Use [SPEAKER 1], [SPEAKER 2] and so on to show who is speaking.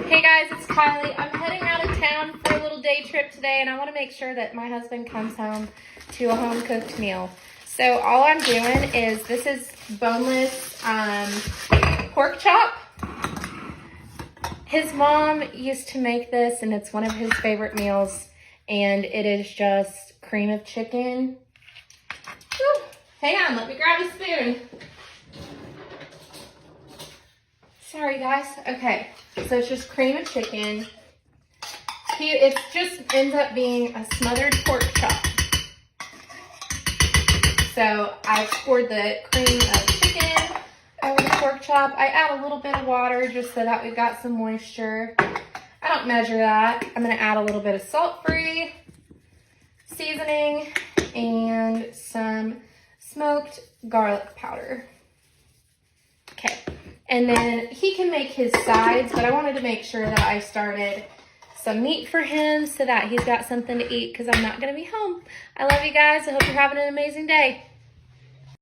[SPEAKER 1] Hey guys, it's Kylie. I'm heading out of town for a little day trip today, and I want to make sure that my husband comes home to a home-cooked meal. So all I'm doing is, this is boneless pork chop. His mom used to make this, and it's one of his favorite meals, and it is just cream of chicken. Whew. Hang on, let me grab a spoon. Sorry guys. Okay, so it's just cream of chicken. It just ends up being a smothered pork chop. So I poured the cream of chicken over the pork chop. I add a little bit of water just so that we've got some moisture. I don't measure that. I'm gonna add a little bit of salt-free seasoning and some smoked garlic powder. Okay. And then he can make his sides, but I wanted to make sure that I started some meat for him so that he's got something to eat because I'm not going to be home. I love you guys. I hope you're having an amazing day.